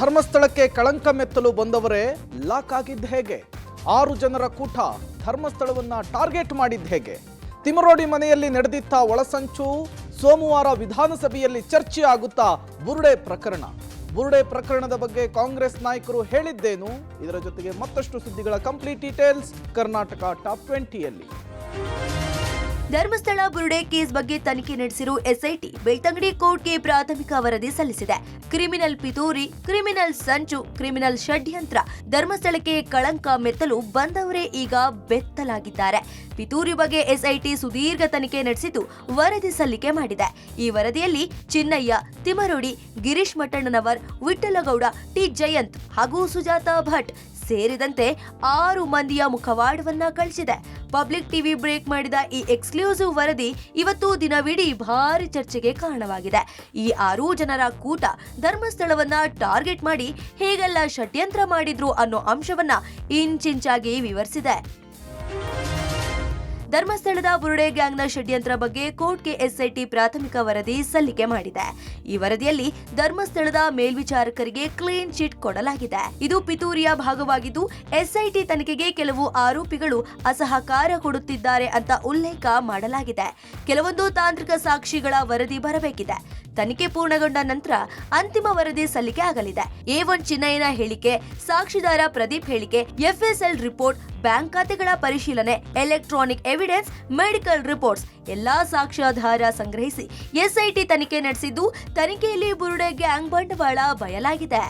ಧರ್ಮಸ್ಥಳಕ್ಕೆ ಕಳಂಕ ಮೆತ್ತಲು ಬಂದವರೇ ಲಾಕ್ ಆಗಿದ್ದ ಹೇಗೆ? 6 ಜನರ ಕೂಟ ಧರ್ಮಸ್ಥಳವನ್ನ ಟಾರ್ಗೆಟ್ ಮಾಡಿದ್ದ ಹೇಗೆ? ತಿಮರೋಡಿ ಮನೆಯಲ್ಲಿ ನಡೆದಿದ್ದ ಒಳಸಂಚು ಸೋಮವಾರ ವಿಧಾನಸಭೆಯಲ್ಲಿ ಚರ್ಚೆ ಆಗುತ್ತಾ ಬುರುಡೆ ಪ್ರಕರಣ. ಬುರುಡೆ ಪ್ರಕರಣದ ಬಗ್ಗೆ ಕಾಂಗ್ರೆಸ್ ನಾಯಕರು ಹೇಳಿದ್ದೇನು? ಇದರ ಜೊತೆಗೆ ಮತ್ತಷ್ಟು ಸುದ್ದಿಗಳ ಕಂಪ್ಲೀಟ್ ಡೀಟೇಲ್ಸ್ ಕರ್ನಾಟಕ ಟಾಪ್ 20ಯಲ್ಲಿ. ಧರ್ಮಸ್ಥಳ ಬುರುಡೆ ಕೇಸ್ ಬಗ್ಗೆ ತನಿಖೆ ನಡೆಸಿರುವ ಎಸ್ಐಟಿ ಬೆಳ್ತಂಗಡಿ ಕೋರ್ಟ್ಗೆ ಪ್ರಾಥಮಿಕ ವರದಿ ಸಲ್ಲಿಸಿದೆ. ಕ್ರಿಮಿನಲ್ ಪಿತೂರಿ, ಕ್ರಿಮಿನಲ್ ಸಂಚು, ಕ್ರಿಮಿನಲ್ ಷಡ್ಯಂತ್ರ, ಧರ್ಮಸ್ಥಳಕ್ಕೆ ಕಳಂಕ ಮೆತ್ತಲು ಬಂದವರೇ ಈಗ ಬೆತ್ತಲಾಗಿದ್ದಾರೆ. ಪಿತೂರಿ ಬಗ್ಗೆ ಎಸ್ಐಟಿ ಸುದೀರ್ಘ ತನಿಖೆ ನಡೆಸಿದ್ದು ವರದಿ ಸಲ್ಲಿಕೆ ಮಾಡಿದೆ. ಈ ವರದಿಯಲ್ಲಿ ಚಿನ್ನಯ್ಯ, ತಿಮರೋಡಿ, ಗಿರೀಶ್ ಮಟ್ಟಣ್ಣನವರ್, ವಿಠ್ಠಲಗೌಡ, ಟಿ ಜಯಂತ್ ಹಾಗೂ ಸುಜಾತಾ ಭಟ್ ಸೇರಿದಂತೆ 6 ಮಂದಿಯ ಮುಖವಾಡವನ್ನ ಕಳಿಸಿದೆ. ಪಬ್ಲಿಕ್ ಟಿವಿ ಬ್ರೇಕ್ ಮಾಡಿದ ಈ ಎಕ್ಸ್ಕ್ಲೂಸಿವ್ ವರದಿ ಇವತ್ತು ದಿನವಿಡೀ ಭಾರಿ ಚರ್ಚೆಗೆ ಕಾರಣವಾಗಿದೆ. ಈ 6 ಜನರ ಕೂಟ ಧರ್ಮಸ್ಥಳವನ್ನ ಟಾರ್ಗೆಟ್ ಮಾಡಿ ಹೇಗೆಲ್ಲ ಷಡ್ಯಂತ್ರ ಮಾಡಿದ್ರು ಅನ್ನೋ ಅಂಶವನ್ನ ಇಂಚಿಂಚಾಗಿ ವಿವರಿಸಿದೆ. ಧರ್ಮಸ್ಥಳದ ಬುರುಡೆ ಗ್ಯಾಂಗ್ನ ಷಡ್ಯಂತ್ರ ಬಗ್ಗೆ ಕೋರ್ಟ್ಗೆ ಎಸ್ಐಟಿ ಪ್ರಾಥಮಿಕ ವರದಿ ಸಲ್ಲಿಕೆ ಮಾಡಿದೆ. ಈ ವರದಿಯಲ್ಲಿ ಧರ್ಮಸ್ಥಳದ ಮೇಲ್ವಿಚಾರಕರಿಗೆ ಕ್ಲೀನ್ ಚಿಟ್ ಕೊಡಲಾಗಿದೆ. ಇದು ಪಿತೂರಿಯ ಭಾಗವಾಗಿದ್ದು ಎಸ್ಐಟಿ ತನಿಖೆಗೆ ಕೆಲವು ಆರೋಪಿಗಳು ಅಸಹಕಾರ ಕೊಡುತ್ತಿದ್ದಾರೆ ಅಂತ ಉಲ್ಲೇಖ ಮಾಡಲಾಗಿದೆ. ಕೆಲವೊಂದು ತಾಂತ್ರಿಕ ಸಾಕ್ಷಿಗಳ ವರದಿ ಬರಬೇಕಿದೆ. ತನಿಖೆ ಪೂರ್ಣಗೊಂಡ ನಂತರ ಅಂತಿಮ ವರದಿ ಸಲ್ಲಿಕೆ ಆಗಲಿದೆ. A1 ಚಿನ್ನಯ್ಯನ ಹೇಳಿಕೆ, ಸಾಕ್ಷಿದಾರ ಪ್ರದೀಪ್ ಹೇಳಿಕೆ, FSL ರಿಪೋರ್ಟ್, ಬ್ಯಾಂಕ್ ಖಾತೆಗಳ ಪರಿಶೀಲನೆ, ಎಲೆಕ್ಟ್ರಾನಿಕ್ ಎವಿಡೆನ್ಸ್, ಮೆಡಿಕಲ್ ರಿಪೋರ್ಟ್ಸ್ ಎಲ್ಲಾ ಸಾಕ್ಷ್ಯಾಧಾರ ಸಂಗ್ರಹಿಸಿ ಎಸ್ಐಟಿ ತನಿಖೆ ನಡೆಸಿದ್ದು ತನಿಖೆಯಲ್ಲಿ ಬುರುಡೆ ಗ್ಯಾಂಗ್ ಬಂಡವಾಳ ಬಯಲಾಗಿದೆ.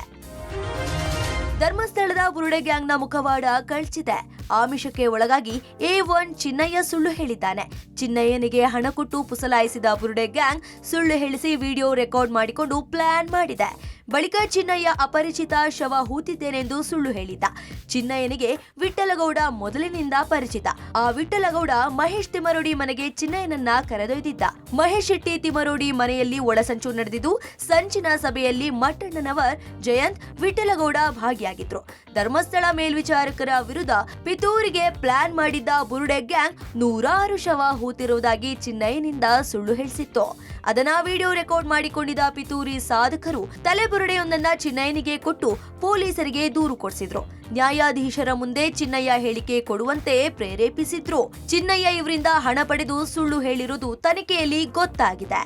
ಧರ್ಮಸ್ಥಳದ ಬುರುಡೆ ಗ್ಯಾಂಗ್ನ ಮುಖವಾಡ ಕಳ್ಚಿದೆ. ಆಮಿಷಕ್ಕೆ ಒಳಗಾಗಿ A1 ಚಿನ್ನಯ್ಯ ಸುಳ್ಳು ಹೇಳಿದ್ದಾನೆ. ಚಿನ್ನಯ್ಯನಿಗೆ ಹಣ ಕೊಟ್ಟು ಪುಸಲಾಯಿಸಿದ ಬುರುಡೆ ಗ್ಯಾಂಗ್ ಸುಳ್ಳು ಹೇಳಿಸಿ ವಿಡಿಯೋ ರೆಕಾರ್ಡ್ ಮಾಡಿಕೊಂಡು ಪ್ಲಾನ್ ಮಾಡಿದೆ. ಬಳಿಕ ಚಿನ್ನಯ್ಯ ಅಪರಿಚಿತ ಶವ ಹೂತಿದ್ದೇನೆಂದು ಸುಳ್ಳು ಹೇಳಿದ್ದ. ಚಿನ್ನಯ್ಯನಿಗೆ ವಿಠ್ಠಲಗೌಡ ಮೊದಲಿನಿಂದ ಪರಿಚಿತ. ಆ ವಿಠ್ಠಲಗೌಡ ಮಹೇಶ್ ತಿಮರೋಡಿ ಮನೆಗೆ ಚಿನ್ನಯ್ಯನನ್ನ ಕರೆದೊಯ್ದಿದ್ದ. ಮಹೇಶ್ ಶೆಟ್ಟಿ ತಿಮರೋಡಿ ಮನೆಯಲ್ಲಿ ಒಳಸಂಚು ನಡೆದಿದ್ದು, ಸಂಚಿನ ಸಭೆಯಲ್ಲಿ ಮಟ್ಟಣ್ಣನವರ್, ಜಯಂತ್, ವಿಠ್ಠಲಗೌಡ ಭಾಗಿಯಾಗಿದ್ರು. ಧರ್ಮಸ್ಥಳ ಮೇಲ್ವಿಚಾರಕರ ವಿರುದ್ಧ ಪಿತೂರಿಗೆ ಪ್ಲಾನ್ ಮಾಡಿದ್ದ ಬುರುಡೆ ಗ್ಯಾಂಗ್ 100 ಶವ ಹೂತಿರುವುದಾಗಿ ಚಿನ್ನಯ್ಯನಿಂದ ಸುಳ್ಳು ಹೇಳಿಸಿತ್ತು. ಅದನ್ನ ವಿಡಿಯೋ ರೆಕಾರ್ಡ್ ಮಾಡಿಕೊಂಡಿದ್ದ ಪಿತೂರಿ ಸಾಧಕರು ತಲೆಬುರುಡೆಯೊಂದನ್ನ ಚಿನ್ನಯ್ಯನಿಗೆ ಕೊಟ್ಟು ಪೊಲೀಸರಿಗೆ ದೂರು ಕೊಡಿಸಿದ್ರು. ನ್ಯಾಯಾಧೀಶರ ಮುಂದೆ ಚಿನ್ನಯ್ಯ ಹೇಳಿಕೆ ಕೊಡುವಂತೆ ಪ್ರೇರೇಪಿಸಿದ್ರು. ಚಿನ್ನಯ್ಯ ಇವರಿಂದ ಹಣ ಪಡೆದು ಸುಳ್ಳು ಹೇಳಿರುವುದು ತನಿಖೆಯಲ್ಲಿ ಗೊತ್ತಾಗಿದೆ.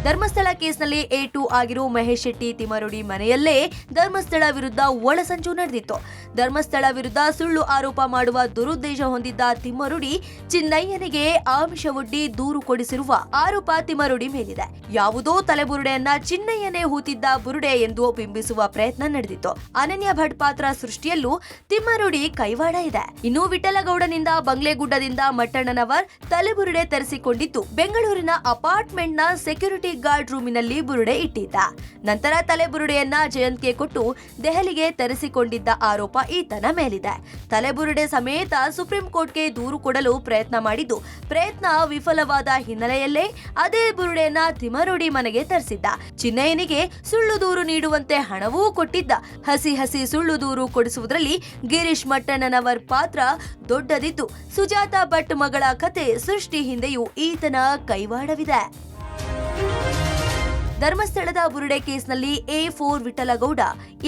ಧರ್ಮಸ್ಥಳ ಕೇಸ್ನಲ್ಲಿ A2 ಆಗಿರೋ ಮಹೇಶ್ ಶೆಟ್ಟಿ ತಿಮರೋಡಿ ಮನೆಯಲ್ಲೇ ಧರ್ಮಸ್ಥಳ ವಿರುದ್ಧ ಒಳಸಂಚು ನಡೆದಿತ್ತು. ಧರ್ಮಸ್ಥಳ ವಿರುದ್ಧ ಸುಳ್ಳು ಆರೋಪ ಮಾಡುವ ದುರುದ್ದೇಶ ಹೊಂದಿದ್ದ ತಿಮರೋಡಿ ಚಿನ್ನಯ್ಯನಿಗೆ ಆಮಿಷವೊಡ್ಡಿ ದೂರು ಕೊಡಿಸಿರುವ ಆರೋಪ ತಿಮರೋಡಿ ಮೇಲಿದೆ. ಯಾವುದೋ ತಲೆಬುರುಡೆಯನ್ನ ಚಿನ್ನಯ್ಯನೇ ಹೂತಿದ್ದ ಬುರುಡೆ ಎಂದು ಬಿಂಬಿಸುವ ಪ್ರಯತ್ನ ನಡೆದಿತ್ತು. ಅನನ್ಯ ಭಟ್ ಪಾತ್ರ ಸೃಷ್ಟಿಯಲ್ಲೂ ತಿಮರೋಡಿ ಕೈವಾಡ ಇದೆ. ಇನ್ನು ವಿಠ್ಠಲಗೌಡನಿಂದ ಬಂಗ್ಲೆಗುಡ್ಡದಿಂದ ಮಟ್ಟಣ್ಣನವರ್ ತಲೆಬುರುಡೆ ತರಿಸಿಕೊಂಡಿದ್ದು ಬೆಂಗಳೂರಿನ ಅಪಾರ್ಟ್ಮೆಂಟ್ನ ಸೆಕ್ಯೂರಿಟಿ ಗಾರ್ಡ್ ರೂಮಿನಲ್ಲಿ ಬುರುಡೆ ಇಟ್ಟಿದ್ದ. ನಂತರ ತಲೆಬುರುಡೆಯನ್ನ ಜಯಂತ್ಗೆ ಕೊಟ್ಟು ದೆಹಲಿಗೆ ತರಿಸಿಕೊಂಡಿದ್ದ ಆರೋಪ ಈತನ ಮೇಲಿದೆ. ತಲೆಬುರುಡೆ ಸಮೇತ ಸುಪ್ರೀಂ ಕೋರ್ಟ್ಗೆ ದೂರು ಕೊಡಲು ಪ್ರಯತ್ನ ಮಾಡಿದ್ದು, ಪ್ರಯತ್ನ ವಿಫಲವಾದ ಹಿನ್ನೆಲೆಯಲ್ಲೇ ಅದೇ ಬುರುಡೆಯನ್ನ ತಿಮರೋಡಿ ಮನೆಗೆ ತರಿಸಿದ್ದ. ಚಿನ್ನಯ್ಯನಿಗೆ ಸುಳ್ಳು ದೂರು ನೀಡುವಂತೆ ಹಣವೂ ಕೊಟ್ಟಿದ್ದ. ಹಸಿ ಸುಳ್ಳು ದೂರು ಕೊಡಿಸುವುದರಲ್ಲಿ ಗಿರೀಶ್ ಮಟ್ಟಣ್ಣನವರ್ ಪಾತ್ರ ದೊಡ್ಡದಿದ್ದು, ಸುಜಾತಾ ಭಟ್ ಮಗಳ ಕತೆ ಸೃಷ್ಟಿ ಹಿಂದೆಯೂ ಈತನ ಕೈವಾಡವಿದೆ. ಧರ್ಮಸ್ಥಳದ ಬುರುಡೆ ಕೇಸ್ನಲ್ಲಿ A4 ವಿಠ್ಠಲಗೌಡ,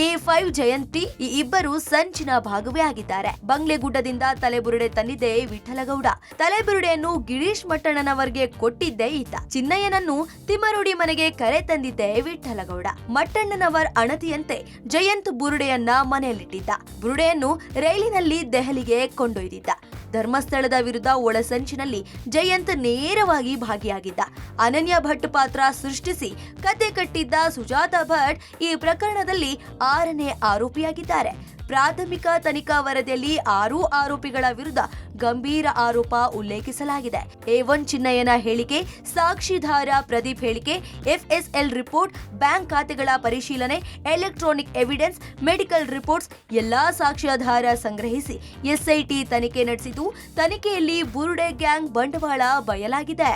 A5 ಜಯಂತಿ ಈ ಇಬ್ಬರು ಸಂಚಿನ ಭಾಗವೇ ಆಗಿದ್ದಾರೆ. ಬಂಗ್ಲೆಗುಡ್ಡದಿಂದ ತಲೆಬುರುಡೆ ತಂದಿದ್ದೆ ವಿಠ್ಠಲಗೌಡ. ತಲೆಬುರುಡೆಯನ್ನು ಗಿರೀಶ್ ಮಟ್ಟಣ್ಣನವರ್ಗೆ ಕೊಟ್ಟಿದ್ದೆ ಈತ. ಚಿನ್ನಯ್ಯನನ್ನು ತಿಮರೋಡಿ ಮನೆಗೆ ಕರೆ ತಂದಿದ್ದೆ ವಿಠ್ಠಲಗೌಡ. ಮಟ್ಟಣ್ಣನವರ್ ಅಣತಿಯಂತೆ ಜಯಂತ್ ಬುರುಡೆಯನ್ನ ಮನೆಯಲ್ಲಿಟ್ಟಿದ್ದ. ಬುರುಡೆಯನ್ನು ರೈಲಿನಲ್ಲಿ ದೆಹಲಿಗೆ ಕೊಂಡೊಯ್ದಿದ್ದ. ಧರ್ಮಸ್ಥಳದ ವಿರುದ್ಧ ಒಳಸಂಚಿನಲ್ಲಿ ಜಯಂತ್ ನೇರವಾಗಿ ಭಾಗಿಯಾಗಿದ್ದ. ಅನನ್ಯ ಭಟ್ ಪಾತ್ರ ಸೃಷ್ಟಿಸಿ ಕತೆ ಕಟ್ಟಿದ್ದ ಸುಜಾತಾ ಭಟ್ ಈ ಪ್ರಕರಣದಲ್ಲಿ 6ನೇ ಆರೋಪಿಯಾಗಿದ್ದಾರೆ. ಪ್ರಾಥಮಿಕ ತನಿಖಾ ವರದಿಯಲ್ಲಿ 6 ಆರೋಪಿಗಳ ವಿರುದ್ಧ ಗಂಭೀರ ಆರೋಪ ಉಲ್ಲೇಖಿಸಲಾಗಿದೆ. A1 ಚಿನ್ನಯ್ಯನ ಹೇಳಿಕೆ, ಸಾಕ್ಷಿದಾರ ಪ್ರದೀಪ್ ಹೇಳಿಕೆ, FSL ರಿಪೋರ್ಟ್, ಬ್ಯಾಂಕ್ ಖಾತೆಗಳ ಪರಿಶೀಲನೆ, ಎಲೆಕ್ಟ್ರಾನಿಕ್ ಎವಿಡೆನ್ಸ್, ಮೆಡಿಕಲ್ ರಿಪೋರ್ಟ್ಸ್ ಎಲ್ಲಾ ಸಾಕ್ಷ್ಯಾಧಾರ ಸಂಗ್ರಹಿಸಿ ಎಸ್ಐಟಿ ತನಿಖೆ ನಡೆಸಿದ್ದು ತನಿಖೆಯಲ್ಲಿ ಬುರುಡೆ ಗ್ಯಾಂಗ್ ಬಂಡವಾಳ ಬಯಲಾಗಿದೆ.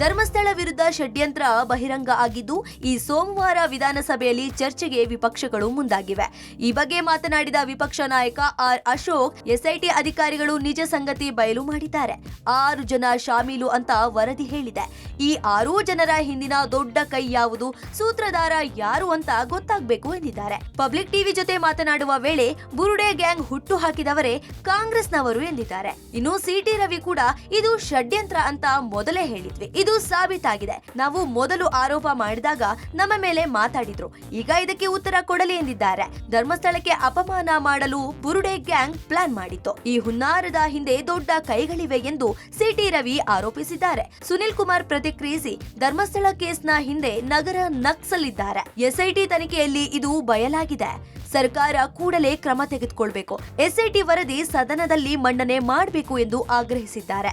ಧರ್ಮಸ್ಥಳ ವಿರುದ್ಧ ಷಡ್ಯಂತ್ರ ಬಹಿರಂಗ ಆಗಿದ್ದು ಈ ಸೋಮವಾರ ವಿಧಾನಸಭೆಯಲ್ಲಿ ಚರ್ಚೆಗೆ ವಿಪಕ್ಷಗಳು ಮುಂದಾಗಿವೆ. ಈ ಬಗ್ಗೆ ಮಾತನಾಡಿದ ವಿಪಕ್ಷ ನಾಯಕ ಆರ್ ಅಶೋಕ್, ಎಸ್ಐಟಿ ಅಧಿಕಾರಿಗಳು ನಿಜ ಸಂಗತಿ ಬಯಲು ಮಾಡಿದ್ದಾರೆ. 6 ಜನ ಶಾಮೀಲು ಅಂತ ವರದಿ ಹೇಳಿದೆ. ಈ 6 ಜನರ ಹಿಂದಿನ ದೊಡ್ಡ ಕೈ ಯಾವುದು, ಸೂತ್ರಧಾರ ಯಾರು ಅಂತ ಗೊತ್ತಾಗಬೇಕು ಎಂದಿದ್ದಾರೆ. ಪಬ್ಲಿಕ್ ಟಿವಿ ಜೊತೆ ಮಾತನಾಡುವ ವೇಳೆ ಬುರುಡೆ ಗ್ಯಾಂಗ್ ಹುಟ್ಟು ಹಾಕಿದವರೇ ಕಾಂಗ್ರೆಸ್ನವರು ಎಂದಿದ್ದಾರೆ. ಇನ್ನು ಸಿಟಿ ರವಿ ಕೂಡ ಇದು ಷಡ್ಯಂತ್ರ ಅಂತ ಮೊದಲೇ ಹೇಳಿದ್ವಿ, ಇದು ಸಾಬೀತಾಗಿದೆ. ನಾವು ಮೊದಲು ಆರೋಪ ಮಾಡಿದಾಗ ನಮ್ಮ ಮೇಲೆ ಮಾತಾಡಿದ್ರು, ಈಗ ಇದಕ್ಕೆ ಉತ್ತರ ಕೊಡಲಿ ಎಂದಿದ್ದಾರೆ. ಧರ್ಮಸ್ಥಳಕ್ಕೆ ಅಪಮಾನ ಮಾಡಲು ಬುರುಡೆ ಗ್ಯಾಂಗ್ ಪ್ಲಾನ್ ಮಾಡಿತ್ತು. ಈ ಹುನ್ನಾರದ ಹಿಂದೆ ದೊಡ್ಡ ಕೈಗಳಿವೆ ಎಂದು ಸಿಟಿ ರವಿ ಆರೋಪಿಸಿದ್ದಾರೆ. ಸುನಿಲ್ ಕುಮಾರ್ ಪ್ರತಿಕ್ರಿಯಿಸಿ, ಧರ್ಮಸ್ಥಳ ಕೇಸ್ನ ಹಿಂದೆ ನಗರ ನಕ್ಸಲ್ ಇದ್ದಾರೆ. ಎಸ್ಐಟಿ ತನಿಖೆಯಲ್ಲಿ ಇದು ಬಯಲಾಗಿದೆ. ಸರ್ಕಾರ ಕೂಡಲೇ ಕ್ರಮ ತೆಗೆದುಕೊಳ್ಬೇಕು. ಎಸ್ಐಟಿ ವರದಿ ಸದನದಲ್ಲಿ ಮಂಡನೆ ಮಾಡಬೇಕು ಎಂದು ಆಗ್ರಹಿಸಿದ್ದಾರೆ.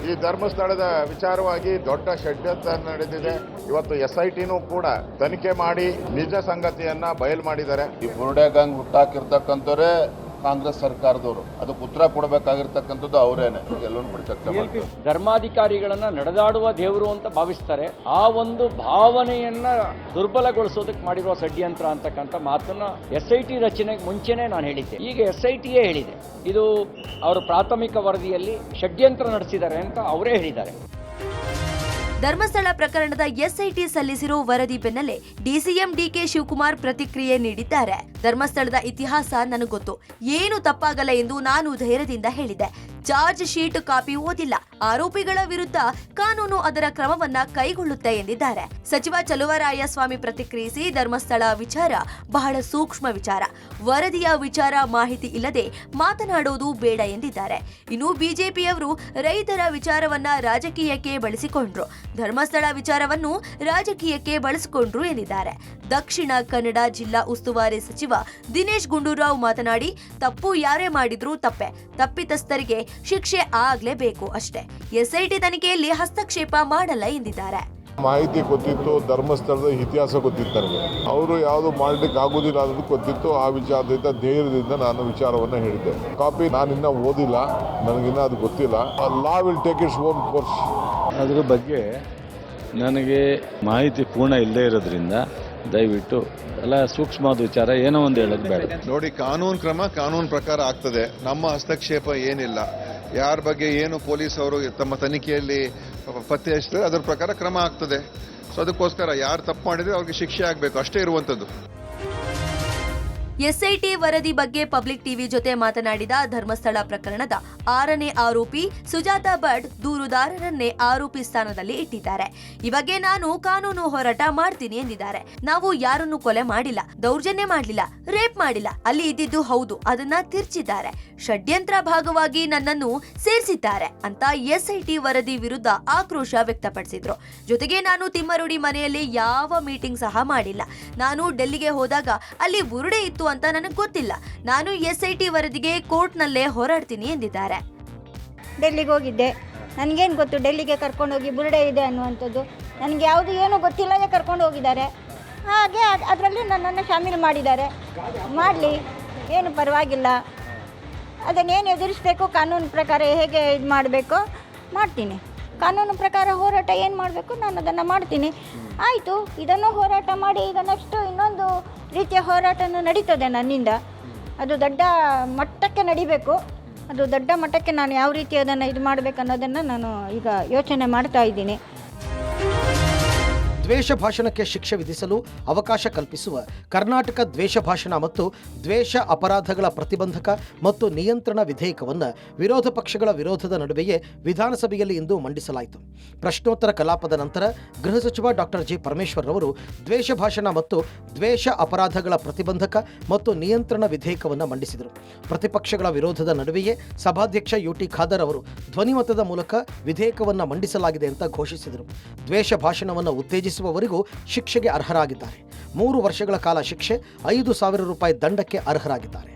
ಈ ಧರ್ಮಸ್ಥಳದ ವಿಚಾರವಾಗಿ ದೊಡ್ಡ ಷಡ್ಯಂತ್ರ ನಡೆದಿದೆ. ಇವತ್ತು SITನೂ ಕೂಡ ತನಿಖೆ ಮಾಡಿ ನಿಜ ಸಂಗತಿಯನ್ನ ಬಯಲು ಮಾಡಿದ್ದಾರೆ. ಈ ಬುರುಡೆ ಗ್ಯಾಂಗ್ ಹುಟ್ಟಾಕಿರ್ತಕ್ಕಂಥವರೇ ಕಾಂಗ್ರೆಸ್ ಸರ್ಕಾರದವರು, ಅದಕ್ಕೆ ಉತ್ತರ ಕೊಡಬೇಕಾಗಿರ್ತಕ್ಕಂಥದ್ದು ಅವರೇನೆ. ಎಲ್ಲರೂ ಕೂಡ ಚರ್ಚೆ ಮಾಡ್ತಾರೆ. ಧರ್ಮಾಧಿಕಾರಿಗಳನ್ನ ನಡೆದಾಡುವ ದೇವರು ಅಂತ ಭಾವಿಸ್ತಾರೆ. ಆ ಒಂದು ಭಾವನೆಯನ್ನ ದುರ್ಬಲಗೊಳಿಸೋದಕ್ಕೆ ಮಾಡಿರುವ ಷಡ್ಯಂತ್ರ ಅಂತಕ್ಕಂಥ ಮಾತನ್ನ SIT ರಚನೆಗೆ ಮುಂಚೆನೆ ನಾನು ಹೇಳಿದ್ದೆ. ಈಗ SITಯೇ ಹೇಳಿದೆ, ಇದು ಅವರ ಪ್ರಾಥಮಿಕ ವರದಿಯಲ್ಲಿ ಷಡ್ಯಂತ್ರ ನಡೆಸಿದ್ದಾರೆ ಅಂತ ಅವರೇ ಹೇಳಿದ್ದಾರೆ. ಧರ್ಮಸ್ಥಳ ಪ್ರಕರಣದ ಎಸ್ಐಟಿ ಸಲ್ಲಿಸಿರೋ ವರದಿ ಬೆನ್ನಲ್ಲೇ ಡಿಸಿಎಂ ಡಿಕೆ ಶಿವಕುಮಾರ್ ಪ್ರತಿಕ್ರಿಯೆ ನೀಡಿದ್ದಾರೆ. ಧರ್ಮಸ್ಥಳದ ಇತಿಹಾಸ ನನಗೆ ಗೊತ್ತು, ಏನು ತಪ್ಪಾಗಲ್ಲ ಎಂದು ನಾನು ಧೈರ್ಯದಿಂದ ಹೇಳಿದೆ. ಚಾರ್ಜ್ ಶೀಟ್ ಕಾಪಿ ಓದಿಲ್ಲ. ಆರೋಪಿಗಳ ವಿರುದ್ಧ ಕಾನೂನು ಅದರ ಕ್ರಮವನ್ನ ಕೈಗೊಳ್ಳುತ್ತೆ ಎಂದಿದ್ದಾರೆ. ಸಚಿವ ಚಲುವರಾಯಸ್ವಾಮಿ ಪ್ರತಿಕ್ರಿಯಿಸಿ, ಧರ್ಮಸ್ಥಳ ವಿಚಾರ ಬಹಳ ಸೂಕ್ಷ್ಮ ವಿಚಾರ. ವರದಿಯ ವಿಚಾರ ಮಾಹಿತಿ ಇಲ್ಲದೆ ಮಾತನಾಡೋದು ಬೇಡ ಎಂದಿದ್ದಾರೆ. ಇನ್ನು ಬಿಜೆಪಿಯವರು ರೈತರ ವಿಚಾರವನ್ನ ರಾಜಕೀಯಕ್ಕೆ ಬಳಸಿಕೊಂಡ್ರು, ಧರ್ಮಸ್ಥಳ ವಿಚಾರವನ್ನು ರಾಜಕೀಯಕ್ಕೆ ಬಳಸಿಕೊಂಡ್ರು ಎಂದಿದ್ದಾರೆ. ದಕ್ಷಿಣ ಕನ್ನಡ ಜಿಲ್ಲಾ ಉಸ್ತುವಾರಿ ಸಚಿವ ದಿನೇಶ್ ಗುಂಡೂರಾವ್ ಮಾತನಾಡಿ, ತಪ್ಪು ಯಾರೇ ಮಾಡಿದ್ರೂ ತಪ್ಪೆ, ತಪ್ಪಿತಸ್ಥರಿಗೆ ಶಿಕ್ಷೆ ಆಗ್ಲೇಬೇಕು ಅಷ್ಟೇ. ಎಸ್ಐಟಿ ತನಿಖೆಯಲ್ಲಿ ಹಸ್ತಕ್ಷೇಪ ಮಾಡಲ್ಲ ಎಂದಿದ್ದಾರೆ. ಮಾಹಿತಿ ಗೊತ್ತಿತ್ತು, ಧರ್ಮಸ್ಥಳದ ಇತಿಹಾಸ ಗೊತ್ತಿತ್ತು ನನಗೆ. ಅವರು ಯಾವುದು ಮಾಡ್ಲಿಕ್ಕೆ ಆಗುದಿಲ್ಲ ಅನ್ನೋದು ಗೊತ್ತಿತ್ತು. ಆ ವಿಚಾರದಿಂದ ಧೈರ್ಯದಿಂದ ನಾನು ವಿಚಾರವನ್ನ ಹೇಳಿದ್ದೆ. ಕಾಪಿ ನಾನಿನ್ನ ಓದಿಲ್ಲ, ನನಗಿನ್ನ ಅದು ಗೊತ್ತಿಲ್ಲ. Law will take its own course. ಅದ್ರ ಬಗ್ಗೆ ನನಗೆ ಮಾಹಿತಿ ಪೂರ್ಣ ಇಲ್ಲದೇ ಇರೋದ್ರಿಂದ ದಯವಿಟ್ಟು ಎಲ್ಲ ಸೂಕ್ಷ್ಮವಾದ ವಿಚಾರ ಏನೋ ಒಂದು ಹೇಳೋದು ಬೇಡ. ನೋಡಿ, ಕಾನೂನು ಕ್ರಮ ಕಾನೂನು ಪ್ರಕಾರ ಆಗ್ತದೆ. ನಮ್ಮ ಹಸ್ತಕ್ಷೇಪ ಏನಿಲ್ಲ. ಯಾರ ಬಗ್ಗೆ ಏನು ಪೊಲೀಸ್ ಅವರು ತಮ್ಮ ತನಿಖೆಯಲ್ಲಿ ಪತ್ತೆ ಹಚ್ಚಿದ್ರೆ ಅದರ ಪ್ರಕಾರ ಕ್ರಮ ಆಗ್ತದೆ. ಸೊ ಅದಕ್ಕೋಸ್ಕರ ಯಾರು ತಪ್ಪು ಮಾಡಿದ್ರೆ ಅವ್ರಿಗೆ ಶಿಕ್ಷೆ ಆಗಬೇಕು, ಅಷ್ಟೇ ಇರುವಂಥದ್ದು. ಎಸ್ಐಟಿ ವರದಿ ಬಗ್ಗೆ ಪಬ್ಲಿಕ್ ಟಿವಿ ಜೊತೆ ಮಾತನಾಡಿದ ಧರ್ಮಸ್ಥಳ ಪ್ರಕರಣದ 6ನೇ ಆರೋಪಿ ಸುಜಾತಾ ಭಟ್ ದೂರುದಾರರನ್ನೇ ಆರೋಪಿ ಸ್ಥಾನದಲ್ಲಿ ಇಟ್ಟಿದ್ದಾರೆ. ಈ ಬಗ್ಗೆ ನಾನು ಕಾನೂನು ಹೋರಾಟ ಮಾಡ್ತೀನಿ ಎಂದಿದ್ದಾರೆ. ನಾವು ಯಾರನ್ನು ಕೊಲೆ ಮಾಡಿಲ್ಲ, ದೌರ್ಜನ್ಯ ಮಾಡಲಿಲ್ಲ, ರೇಪ್ ಮಾಡಿಲ್ಲ. ಅಲ್ಲಿ ಇದ್ದಿದ್ದು ಹೌದು, ಅದನ್ನ ತಿರ್ಚಿದ್ದಾರೆ. ಷಡ್ಯಂತ್ರ ಭಾಗವಾಗಿ ನನ್ನನ್ನು ಸೇರಿಸಿದ್ದಾರೆ ಅಂತ ಎಸ್ಐಟಿ ವರದಿ ವಿರುದ್ಧ ಆಕ್ರೋಶ ವ್ಯಕ್ತಪಡಿಸಿದ್ರು. ಜೊತೆಗೆ ನಾನು ತಿಮ್ಮರೋಡಿ ಮನೆಯಲ್ಲಿ ಯಾವ ಮೀಟಿಂಗ್ ಸಹ ಮಾಡಿಲ್ಲ. ನಾನು ಡೆಲ್ಲಿಗೆ ಹೋದಾಗ ಅಲ್ಲಿ ಬುರುಡೆ ಇತ್ತು ಅಂತ ನನಗೆ ಗೊತ್ತಿಲ್ಲ. ನಾನು ಎಸ್ಐಟಿ ವರದಿಗೆ ಕೋರ್ಟ್ನಲ್ಲೇ ಹೋರಾಡ್ತೀನಿ ಎಂದಿದ್ದಾರೆ. ಡೆಲ್ಲಿಗೆ ಹೋಗಿದ್ದೆ, ನನಗೇನು ಗೊತ್ತು ಡೆಲ್ಲಿಗೆ ಕರ್ಕೊಂಡೋಗಿ ಬುರುಡೆ ಇದೆ ಅನ್ನುವಂಥದ್ದು. ನನಗೆ ಯಾವುದು ಏನೂ ಗೊತ್ತಿಲ್ಲದೆ ಕರ್ಕೊಂಡು ಹೋಗಿದ್ದಾರೆ. ಹಾಗೆ ಅದರಲ್ಲಿ ನನ್ನನ್ನು ಶಾಮೀಲು ಮಾಡಿದ್ದಾರೆ. ಮಾಡಲಿ, ಏನು ಪರವಾಗಿಲ್ಲ. ಅದನ್ನೇನು ಎದುರಿಸಬೇಕು, ಕಾನೂನು ಪ್ರಕಾರ ಹೇಗೆ ಇದು ಮಾಡಬೇಕು ಮಾಡ್ತೀನಿ. ಕಾನೂನು ಪ್ರಕಾರ ಹೋರಾಟ ಏನು ಮಾಡಬೇಕು ನಾನು ಅದನ್ನು ಮಾಡ್ತೀನಿ. ಆಯಿತು, ಇದನ್ನು ಹೋರಾಟ ಮಾಡಿ ಈಗ ನೆಕ್ಸ್ಟು ಇನ್ನೊಂದು ರೀತಿಯ ಹೋರಾಟನೂ ನಡೀತದೆ ನನ್ನಿಂದ. ಅದು ದೊಡ್ಡ ಮಟ್ಟಕ್ಕೆ ನಡಿಬೇಕು. ಅದು ದೊಡ್ಡ ಮಟ್ಟಕ್ಕೆ ನಾನು ಯಾವ ರೀತಿ ಅದನ್ನು ಇದು ಮಾಡಬೇಕು ಅನ್ನೋದನ್ನು ನಾನು ಈಗ ಯೋಚನೆ ಮಾಡ್ತಾ ಇದ್ದೀನಿ. ದ್ವೇಷ ಭಾಷಣಕ್ಕೆ ಶಿಕ್ಷೆ ವಿಧಿಸಲು ಅವಕಾಶ ಕಲ್ಪಿಸುವ ಕರ್ನಾಟಕ ದ್ವೇಷ ಭಾಷಣ ಮತ್ತು ದ್ವೇಷ ಅಪರಾಧಗಳ ಪ್ರತಿಬಂಧಕ ಮತ್ತು ನಿಯಂತ್ರಣ ವಿಧೇಯಕವನ್ನು ವಿರೋಧ ಪಕ್ಷಗಳ ವಿರೋಧದ ನಡುವೆಯೇ ವಿಧಾನಸಭೆಯಲ್ಲಿ ಇಂದು ಮಂಡಿಸಲಾಯಿತು. ಪ್ರಶ್ನೋತ್ತರ ಕಲಾಪದ ನಂತರ ಗೃಹ ಸಚಿವ ಡಾಕ್ಟರ್ ಜಿ ಪರಮೇಶ್ವರ್ ಅವರು ದ್ವೇಷ ಭಾಷಣ ಮತ್ತು ದ್ವೇಷ ಅಪರಾಧಗಳ ಪ್ರತಿಬಂಧಕ ಮತ್ತು ನಿಯಂತ್ರಣ ವಿಧೇಯಕವನ್ನು ಮಂಡಿಸಿದರು. ಪ್ರತಿಪಕ್ಷಗಳ ವಿರೋಧದ ನಡುವೆಯೇ ಸಭಾಧ್ಯಕ್ಷ ಯುಟಿ ಖಾದರ್ ಅವರು ಧ್ವನಿಮತದ ಮೂಲಕ ವಿಧೇಯಕವನ್ನು ಮಂಡಿಸಲಾಗಿದೆ ಅಂತ ಘೋಷಿಸಿದರು. ದ್ವೇಷ ಭಾಷಣವನ್ನು ಉತ್ತೇಜಿಸುವವರಿಗೂ ಶಿಕ್ಷೆಗೆ ಅರ್ಹರಾಗಿದ್ದಾರೆ. 3 ವರ್ಷಗಳ ಕಾಲ ಶಿಕ್ಷೆ, 5,000 ರೂಪಾಯಿ ದಂಡಕ್ಕೆ ಅರ್ಹರಾಗಿದ್ದಾರೆ.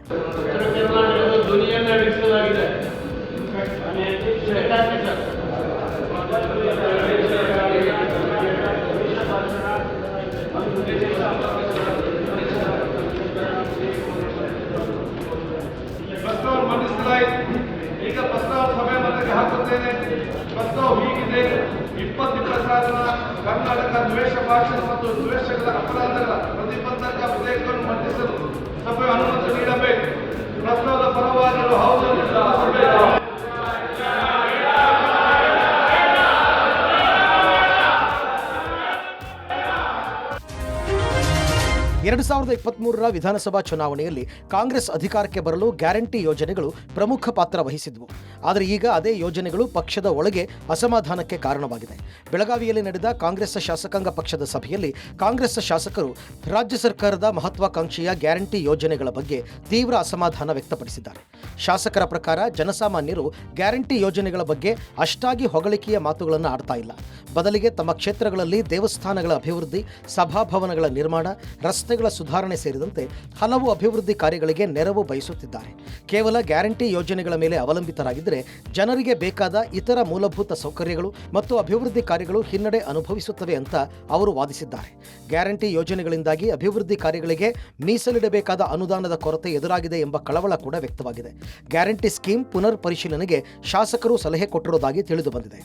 ಈಗ ಪ್ರಸ್ತಾವ ಸಭೆ ಮಧ್ಯಕ್ಕೆ ಹಾಕುತ್ತೇನೆ. ಪ್ರಸ್ತಾವ ಹೀಗಿದೆ: 20 ಕರ್ನಾಟಕ ದ್ವೇಷ ಭಾಷಣ ಮತ್ತು ದ್ವೇಷಗಳ ಅಪರಾಧಗಳ ಪ್ರತಿಬಂಧಕ ವಿಧೇಯಕವನ್ನು ಮಂಡಿಸಲು ಸಭೆ ಅನುಮತಿ ನೀಡಬೇಕು. ಪ್ರಸ್ತಾವದ ಪರವಾಗಿರುವ ಹೌದು ಸಭೆ 2023ರ ವಿಧಾನಸಭಾ ಚುನಾವಣೆಯಲ್ಲಿ ಕಾಂಗ್ರೆಸ್ ಅಧಿಕಾರಕ್ಕೆ ಬರಲು ಗ್ಯಾರಂಟಿ ಯೋಜನೆಗಳು ಪ್ರಮುಖ ಪಾತ್ರ ವಹಿಸಿದ್ವು. ಆದರೆ ಈಗ ಅದೇ ಯೋಜನೆಗಳು ಪಕ್ಷದ ಒಳಗೆ ಅಸಮಾಧಾನಕ್ಕೆ ಕಾರಣವಾಗಿದೆ. ಬೆಳಗಾವಿಯಲ್ಲಿ ನಡೆದ ಕಾಂಗ್ರೆಸ್ ಶಾಸಕಾಂಗ ಪಕ್ಷದ ಸಭೆಯಲ್ಲಿ ಕಾಂಗ್ರೆಸ್ ಶಾಸಕರು ರಾಜ್ಯ ಸರ್ಕಾರದ ಮಹತ್ವಾಕಾಂಕ್ಷೆಯ ಗ್ಯಾರಂಟಿ ಯೋಜನೆಗಳ ಬಗ್ಗೆ ತೀವ್ರ ಅಸಮಾಧಾನ ವ್ಯಕ್ತಪಡಿಸಿದ್ದಾರೆ. ಶಾಸಕರ ಪ್ರಕಾರ ಜನಸಾಮಾನ್ಯರು ಗ್ಯಾರಂಟಿ ಯೋಜನೆಗಳ ಬಗ್ಗೆ ಅಷ್ಟಾಗಿ ಹೊಗಳಿಕೆಯ ಮಾತುಗಳನ್ನು ಆಡ್ತಾ ಇಲ್ಲ. ಬದಲಿಗೆ ತಮ್ಮ ಕ್ಷೇತ್ರಗಳಲ್ಲಿ ದೇವಸ್ಥಾನಗಳ ಅಭಿವೃದ್ಧಿ, ಸಭಾಭವನಗಳ ನಿರ್ಮಾಣ, ರಸ್ತೆಗಳ ಸುಧಾರಣೆ ಸೇರಿದಂತೆ ಹಲವು ಅಭಿವೃದ್ಧಿ ಕಾರ್ಯಗಳಿಗೆ ನೆರವು ಬಯಸುತ್ತಿದ್ದಾರೆ. ಕೇವಲ ಗ್ಯಾರಂಟಿ ಯೋಜನೆಗಳ ಮೇಲೆ ಅವಲಂಬಿತರಾಗಿದ್ದರೆ ಜನರಿಗೆ ಬೇಕಾದ ಇತರ ಮೂಲಭೂತ ಸೌಕರ್ಯಗಳು ಮತ್ತು ಅಭಿವೃದ್ಧಿ ಕಾರ್ಯಗಳು ಹಿನ್ನಡೆ ಅನುಭವಿಸುತ್ತವೆ ಅಂತ ಅವರು ವಾದಿಸಿದ್ದಾರೆ. ಗ್ಯಾರಂಟಿ ಯೋಜನೆಗಳಿಂದಾಗಿ ಅಭಿವೃದ್ಧಿ ಕಾರ್ಯಗಳಿಗೆ ಮೀಸಲಿಡಬೇಕಾದ ಅನುದಾನದ ಕೊರತೆ ಎದುರಾಗಿದೆ ಎಂಬ ಕಳವಳ ಕೂಡ ವ್ಯಕ್ತವಾಗಿದೆ. ಗ್ಯಾರಂಟಿ ಸ್ಕೀಮ್ ಪುನರ್ ಪರಿಶೀಲನೆಗೆ ಶಾಸಕರು ಸಲಹೆ ಕೊಟ್ಟಿರುವುದಾಗಿ ತಿಳಿದುಬಂದಿದೆ.